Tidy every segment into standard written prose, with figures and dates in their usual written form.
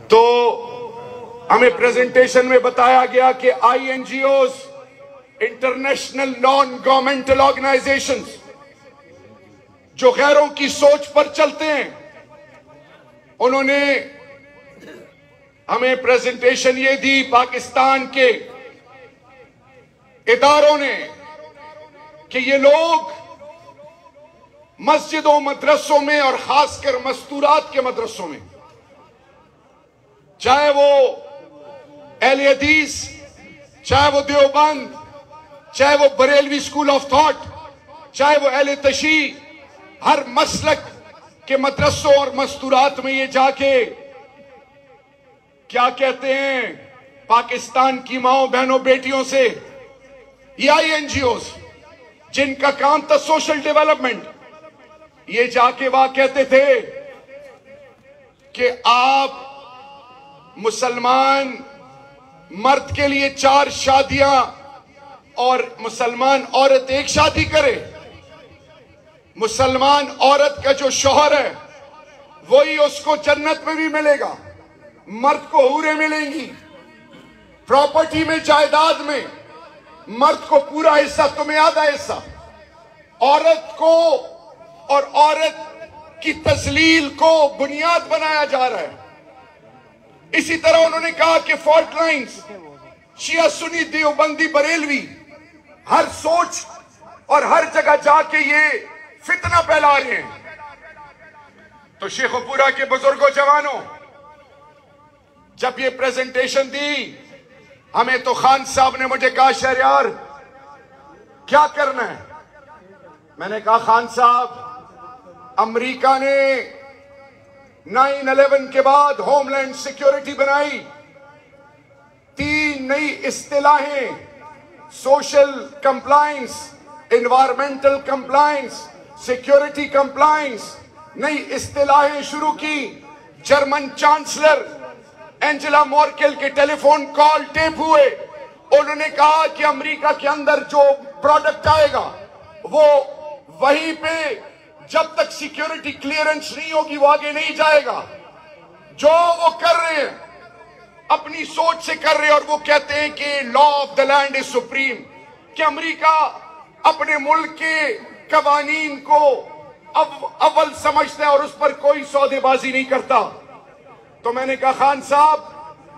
तो हमें प्रेजेंटेशन में बताया गया कि INGOs, international non governmental organisations, जो गैरों की सोच पर चलते हैं, उन्होंने हमें प्रेजेंटेशन ये दी, पाकिस्तान के इदारों ने, कि ये लोग मस्जिदों मदरसों में और खासकर मस्तूरात के मदरसों में, चाहे वो अहले हदीस, चाहे वो देवबंद, चाहे वो बरेलवी स्कूल ऑफ थॉट, चाहे वो अहले तशी, हर मसलक के मदरसों और मस्तूरात में ये जाके क्या कहते हैं, पाकिस्तान की माओ बहनों बेटियों से, ये INGOs जिनका काम था सोशल डेवलपमेंट, ये जाके वहां कहते थे कि आप मुसलमान मर्द के लिए 4 शादियां और मुसलमान औरत 1 शादी करे। मुसलमान औरत का जो शौहर है वही उसको जन्नत में भी मिलेगा, मर्द को हूरें मिलेंगी, प्रॉपर्टी में, जायदाद में मर्द को पूरा हिस्सा, तुम्हें आधा हिस्सा। औरत को और औरत की तस्लील को बुनियाद बनाया जा रहा है। इसी तरह उन्होंने कहा कि फॉल्ट लाइन्स, शिया सुन्नी देवबंदी बरेलवी, हर सोच और हर जगह जाके ये फितना फैला रहे हैं। तो शेखोपुरा के बुजुर्गों, जवानों, जब ये प्रेजेंटेशन दी, हमें तो खान साहब ने मुझे कहा, शहरयार क्या करना है? मैंने कहा, खान साहब, अमेरिका ने 9/11 के बाद होमलैंड सिक्योरिटी बनाई, 3 नई इस्तिलाहें, social compliance, environmental compliance, security compliance, नई इस्तिलाहें शुरू की। जर्मन चांसलर एंजेला मर्केल के टेलीफोन कॉल टेप हुए, उन्होंने कहा कि अमेरिका के अंदर जो प्रोडक्ट आएगा वो वहीं पे, जब तक सिक्योरिटी क्लियरेंस नहीं होगी वो आगे नहीं जाएगा। जो वो कर रहे हैं अपनी सोच से कर रहे हैं, और वो कहते हैं कि law of the land is supreme, कि अमेरिका अपने मुल्क के कवानीन को अव्वल समझता है और उस पर कोई सौदेबाजी नहीं करता। तो मैंने कहा, खान साहब,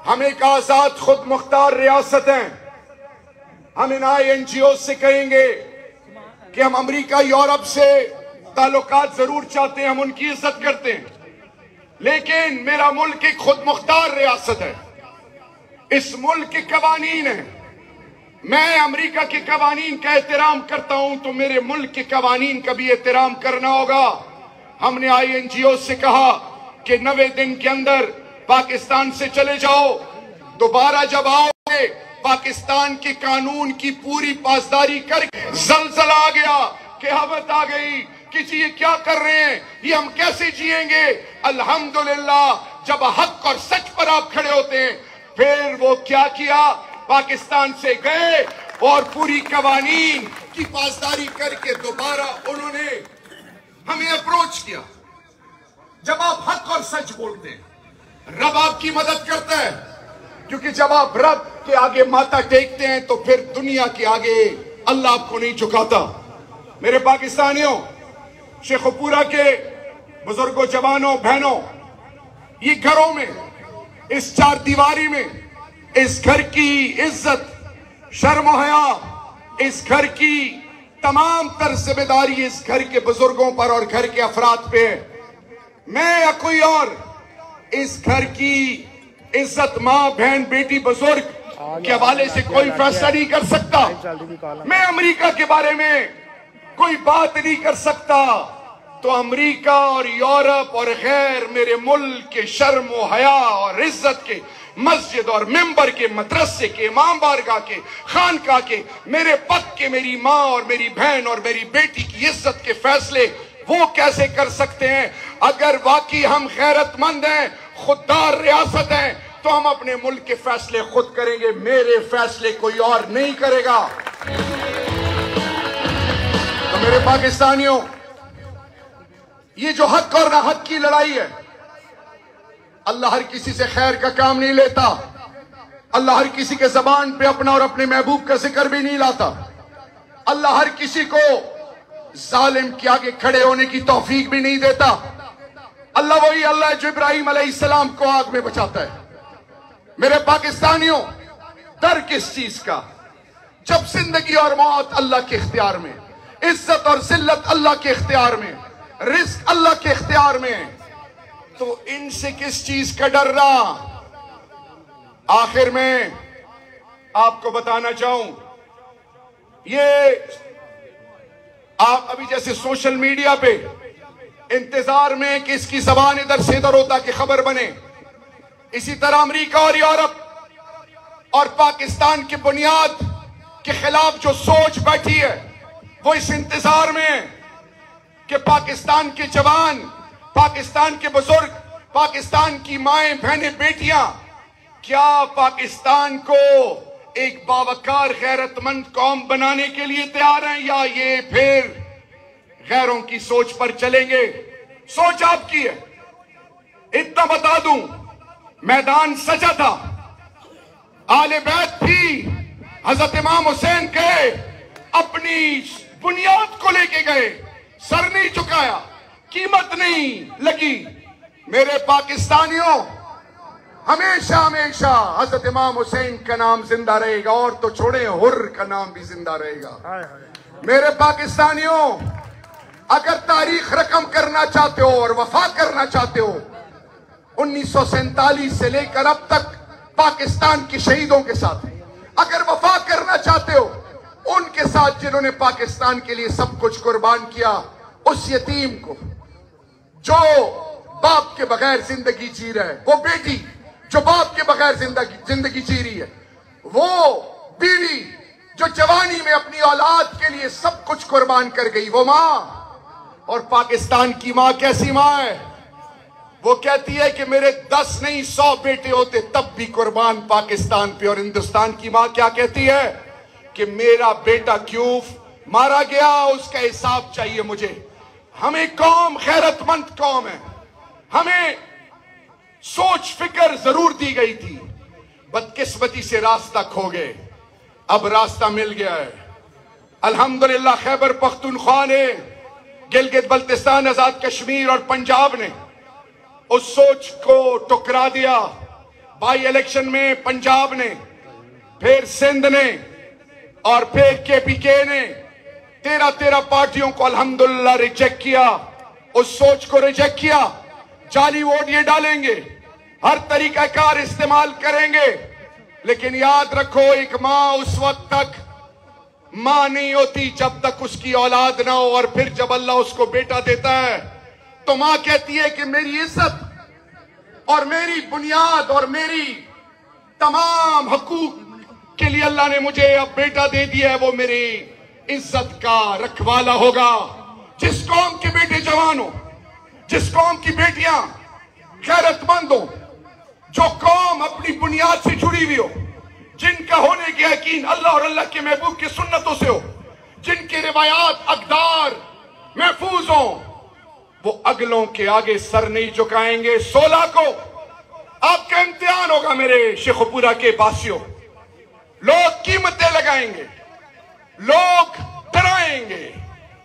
हम एक आजाद खुद मुख्तार रियासत हैं, हम इन INGO से कहेंगे कि हम अमेरिका, यूरोप से ताल्लुकात जरूर चाहते हैं, हम उनकी इज्जत करते हैं, लेकिन मेरा मुल्क एक खुद मुख्तार रियासत है, इस मुल्क के कवानीन है, मैं अमेरिका के कवानीन का एहतराम करता हूं, तो मेरे मुल्क के कवानीन का भी एहतराम करना होगा। हमने INGO से कहा कि 90 दिन के अंदर पाकिस्तान से चले जाओ, दोबारा जब आओगे पाकिस्तान के कानून की पूरी पासदारी करके। जलजला आ गया, कहावत आ गई कि जी ये क्या कर रहे हैं, ये हम कैसे जिएंगे। अल्हम्दुलिल्लाह, जब हक और सच पर आप खड़े होते हैं, फिर वो क्या किया, पाकिस्तान से गए और पूरी कवानीन की पासदारी करके दोबारा उन्होंने हमें अप्रोच किया। जब आप हक और सच बोलते हैं, रब आपकी मदद करता है, क्योंकि जब आप रब के आगे माथा टेकते हैं तो फिर दुनिया के आगे अल्लाह आपको नहीं झुकाता। मेरे पाकिस्तानियों, शेखोपुरा के बुजुर्गों, जवानों, बहनों, ये घरों में, इस 4 दीवारी में, इस घर की इज्जत, शर्म हया, इस घर की तमाम तर जिम्मेदारी इस घर के बुजुर्गों पर और घर के अफराद पे है। मैं या कोई और इस घर की इज्जत, मां, बहन, बेटी, बुजुर्ग के हवाले से कोई फैसला नहीं कर सकता। मैं अमेरिका के बारे में कोई बात नहीं कर सकता, तो अमेरिका और यूरोप और गैर मेरे मुल्क के शर्म व हया और इज्जत के, मस्जिद और मेंबर के, मदरसे के, इमाम बारगाह के, खानका के, मेरे पक के, मेरी माँ और मेरी बहन और मेरी बेटी की इज्जत के फैसले वो कैसे कर सकते हैं? अगर वाकई हम गैरतमंद हैं, खुददार रियासत हैं, तो हम अपने मुल्क के फैसले खुद करेंगे, मेरे फैसले कोई और नहीं करेगा। तो मेरे पाकिस्तानियों, ये जो हक और ना हक की लड़ाई है, अल्लाह हर किसी से खैर का काम नहीं लेता। अल्लाह हर किसी के जबान पे अपना और अपने महबूब का जिक्र भी नहीं लाता। अल्लाह हर किसी को जालिम के आगे खड़े होने की तौफीक भी नहीं देता। अल्लाह वही अल्लाह जो इब्राहिम अलैहिस्सलाम को आग में बचाता है। मेरे पाकिस्तानियों, डर किस चीज का, जब जिंदगी और मौत अल्लाह के इख्तियार में, इज्जत और जिल्लत अल्लाह के इख्तियार में, रिस्क अल्लाह के इख्तियार में, तो इनसे किस चीज का डरना। आखिर में आपको बताना चाहूं, ये आप अभी जैसे सोशल मीडिया पे इंतजार में कि इसकी जबान इधर से इधर होता कि खबर बने, इसी तरह अमेरिका और यूरोप और पाकिस्तान की बुनियाद के खिलाफ जो सोच बैठी है, वो इस इंतजार में कि पाकिस्तान के जवान, पाकिस्तान के बुजुर्ग, पाकिस्तान की माएं, बहनें, बेटियां क्या पाकिस्तान को एक बावकार गैरतमंद कौम बनाने के लिए तैयार हैं, या ये फिर गैरों की सोच पर चलेंगे। सोच आपकी है। इतना बता दूं, मैदान सजा था, आले बैत भी हजरत इमाम हुसैन के अपनी बुनियाद को लेके गए, सर नहीं झुकाया, कीमत नहीं लगी। मेरे पाकिस्तानियों, हमेशा हमेशा हजरत इमाम हुसैन का नाम जिंदा रहेगा, और तो छोड़े हुर्र का नाम भी जिंदा रहेगा। मेरे पाकिस्तानियों, अगर तारीख रकम करना चाहते हो और वफा करना चाहते हो, 1947 से लेकर अब तक पाकिस्तान के शहीदों के साथ अगर वफा करना चाहते हो, उनके साथ जिन्होंने पाकिस्तान के लिए सब कुछ कुर्बान किया, उस यतीम को जो बाप के बगैर जिंदगी जी रहा है, वो बेटी जो बाप के बगैर जिंदगी जी रही है, वो बीवी जो जवानी में अपनी औलाद के लिए सब कुछ कुर्बान कर गई, वो मां। और पाकिस्तान की मां कैसी मां है? वो कहती है कि मेरे 10 नहीं 100 बेटे होते तब भी कुर्बान पाकिस्तान पे। और हिंदुस्तान की मां क्या कहती है कि मेरा बेटा क्यों मारा गया, उसका हिसाब चाहिए मुझे। हमें कौम गैरतमंद कौम है, हमें सोच फिक्र जरूर दी गई थी, बदकिस्मती से रास्ता खो गए, अब रास्ता मिल गया है। अल्हम्दुलिल्लाह खैबर पख्तूनख्वा ने, गिलगित बल्तिस्तान, आजाद कश्मीर और पंजाब ने उस सोच को टुकरा दिया। बाई इलेक्शन में पंजाब ने, फिर सिंध ने और फिर केपीके ने 13 पार्टियों को अल्हम्दुलिल्लाह रिजेक्ट किया, उस सोच को रिजेक्ट किया। जाली वोट ये डालेंगे, हर तरीकाकार इस्तेमाल करेंगे, लेकिन याद रखो, एक मां उस वक्त तक मां नहीं होती जब तक उसकी औलाद ना हो, और फिर जब अल्लाह उसको बेटा देता है तो मां कहती है कि मेरी इज्जत और मेरी बुनियाद और मेरी तमाम हकूक के लिए अल्लाह ने मुझे अब बेटा दे दिया है, वो मेरी इज्जत का रखवाला होगा। जिस कौम के बेटे जवान हो, जिस कौम की बेटियां गैरतमंद हो, जो कौम अपनी बुनियाद से जुड़ी हुई हो, जिनका होने के यकीन अल्लाह और अल्लाह के महबूब की सुन्नतों से हो, जिनके रिवायात अक़दार महफूज हो, वो अगलों के आगे सर नहीं झुकाएंगे। 16 को आपका इम्तिहान होगा मेरे शेखुपुरा के वासियों। लोग कीमतें लगाएंगे, लोग डराएंगे,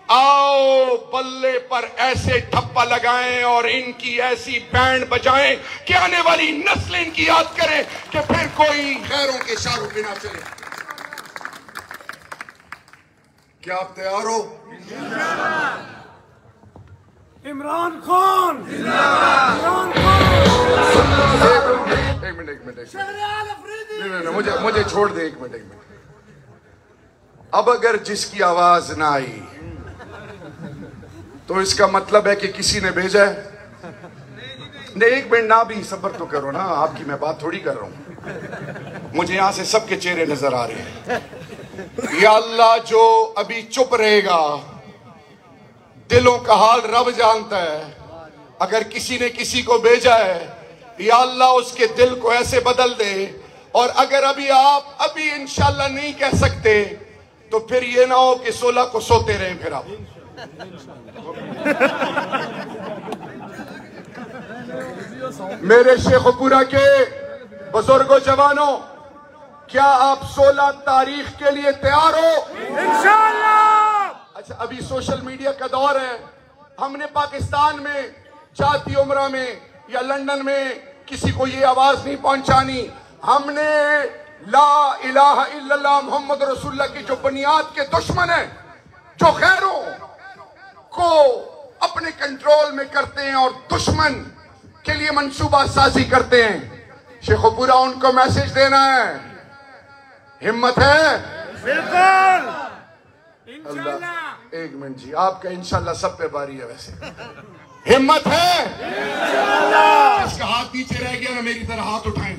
आओ बल्ले पर ऐसे ठप्पा लगाएं और इनकी ऐसी बैंड बजाएं कि आने वाली नस्ल इनकी याद करे कि फिर कोई गैरों के इशारों पे ना चले। क्या आप तैयार हो? इमरान खान, इमरान एक मिनट मुझे छोड़ दे, एक मिनट। अब अगर जिसकी आवाज ना आई तो इसका मतलब है कि किसी ने भेजा है। नहीं, एक मिनट ना भी सब्र तो करो ना, आपकी मैं बात थोड़ी कर रहा हूं। मुझे यहां से सबके चेहरे नजर आ रहे हैं। या अल्लाह, जो अभी चुप रहेगा, दिलों का हाल रब जानता है। अगर किसी ने किसी को भेजा है, या अल्लाह उसके दिल को ऐसे बदल दे। और अगर आप अभी इंशाल्लाह नहीं कह सकते तो फिर ये ना हो कि 16 को सोते रहे फिर आप। मेरे शेखपुरा के बुजुर्गों जवानों, क्या आप 16 तारीख के लिए तैयार हो? इंशाअल्लाह। अच्छा, अभी सोशल मीडिया का दौर है। हमने पाकिस्तान में जाती उम्रा में या लंदन में किसी को ये आवाज नहीं पहुंचानी। हमने ला इलाहा इल्लल्लाह मोहम्मद रसूलुल्लाह की जो बुनियाद के दुश्मन है, जो गैरों को अपने कंट्रोल में करते हैं और दुश्मन के लिए मंसूबा साजी करते हैं, शेखपुरा उनको मैसेज देना है। हिम्मत है? बिल्कुल। अल्लाह, एक मिनट जी, आपका इंशाल्लाह सब पे बारी है। वैसे हिम्मत है? जिसका हाथ नीचे रह गया ना, मेरी तरह हाथ उठाएं।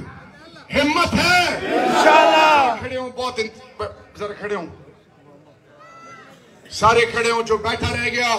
हिम्मत है? इंशाअल्लाह। खड़े हो, बहुत जरा खड़े हो, सारे खड़े हो। जो बैठा रह गया,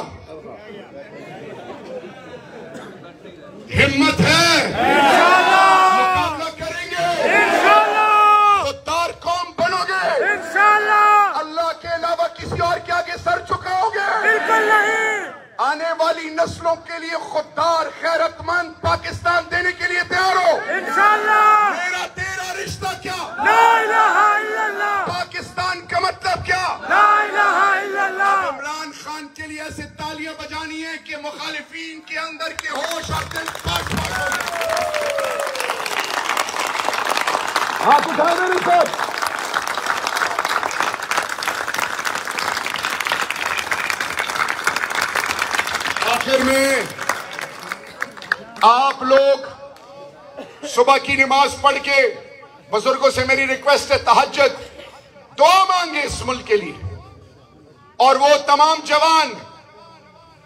हिम्मत है? मुकाबला करेंगे इंशाअल्लाह। खुददार कौम बनोगे इंशाअल्लाह। अल्लाह के अलावा किसी और के आगे सर झुकाओगे? बिल्कुल नहीं। आने वाली नस्लों के लिए खुददार गैरतमंद पाकिस्तान देने के लिए तैयार हो? इंशाअल्लाह। मेरा तेरा रिश्ता क्या? ला इलाहा इल्लल्लाह। पाकिस्तान का मतलब क्या? ला इलाहा इल्लल्लाह। इमरान खान के लिए ऐसे तालियां बजानी है कि मुखालिफिन के अंदर के होश और दिल पाट पाट हो जाए। हाथ उठा मेरे साथ। आखिर में आप लोग सुबह की नमाज पढ़ के, बुजुर्गों से मेरी रिक्वेस्ट है, तहज्जुद दुआ मांगे इस मुल्क के लिए। और वो तमाम जवान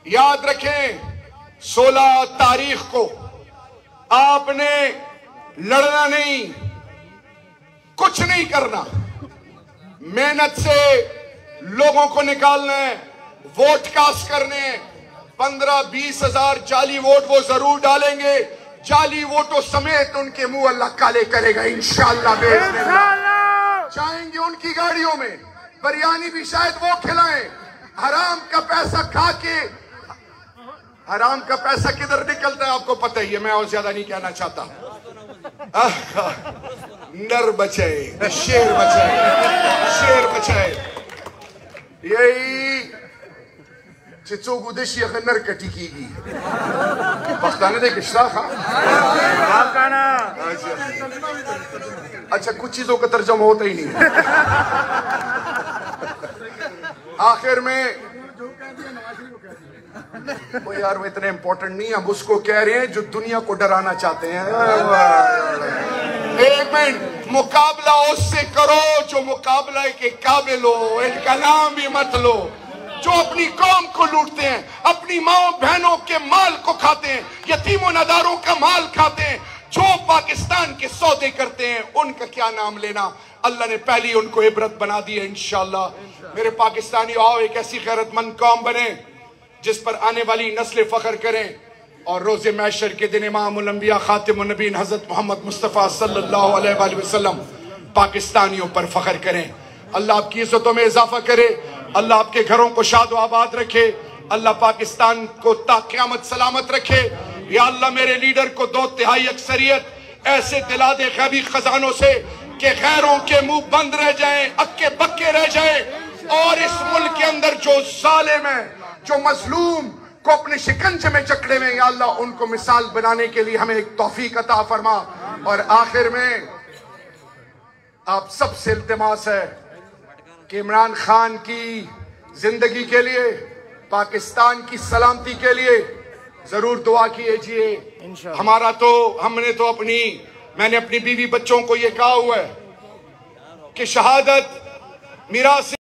याद रखें, 16 तारीख को आपने लड़ना नहीं, कुछ नहीं करना, मेहनत से लोगों को निकालना है, वोट कास्ट करने हैं। 15-20 हजार जाली वोट वो जरूर डालेंगे। जाली वोटों समेत उनके मुंह अल्लाह काले करेगा इंशाअल्लाह। जाएंगे उनकी गाड़ियों में, बिरयानी भी शायद वो खिलाएं। हराम का पैसा खा के, हराम का पैसा किधर निकलता है आपको पता ही है, मैं और ज्यादा नहीं कहना चाहता। नर बचे, शेर बचे, शेर बचे। यही चिचोगु देशी नर कटी की पख्ताने दे किश्ता खा। अच्छा, कुछ चीजों का तर्जमा होता ही नहीं। आखिर में वो यार, वो इतने इंपॉर्टेंट नहीं, हम उसको कह रहे हैं जो दुनिया को डराना चाहते हैं। एक मिनट, मुकाबला उससे करो जो मुकाबला के काबिल हो। इनका नाम भी मत लो, जो अपनी कौम को लूटते हैं, अपनी माओ बहनों के माल को खाते हैं, यतीमों नदारों का माल खाते हैं, जो पाकिस्तान के सौदे करते हैं, उनका क्या नाम लेना। अल्लाह ने पहली उनको इबरत बना दी है इंशाअल्लाह। मेरे पाकिस्तानी आओ, एक ऐसी गैरतमंद कौम बने जिस पर आने वाली नस्लें फख्र करें, और रोजे महशर के दिन इमामुल अंबिया खातिमुन नबीन हजरत मोहम्मद मुस्तफ़ा सल्लल्लाहु अलैहि वसल्लम पाकिस्तानियों पर फख्र करें। अल्लाह आपकी इज्जतों में इजाफा करे, अल्लाह आपके घरों को शाद आबाद रखे, अल्लाह पाकिस्तान को ता क़यामत सलामत रखे। या अल्लाह मेरे लीडर को 2/3 अक्सरियत ऐसे दिला दे गैबी खजानों से कि गैरों के मुंह बंद रह जाएं, अक्के बक्के रह जाएं, और इस मुल्क के अंदर जो जालिम है, जो मजलूम को अपने शिकंजे में जकड़े हुए, या अल्लाह उनको मिसाल बनाने के लिए हमें एक तौफीक अता फरमा। और आखिर में आप सबसे इल्तिमास है कि इमरान खान की जिंदगी के लिए, पाकिस्तान की सलामती के लिए जरूर दुआ कीजिए। हमारा तो, हमने तो मैंने अपनी बीवी बच्चों को ये कहा हुआ है कि शहादत मीरास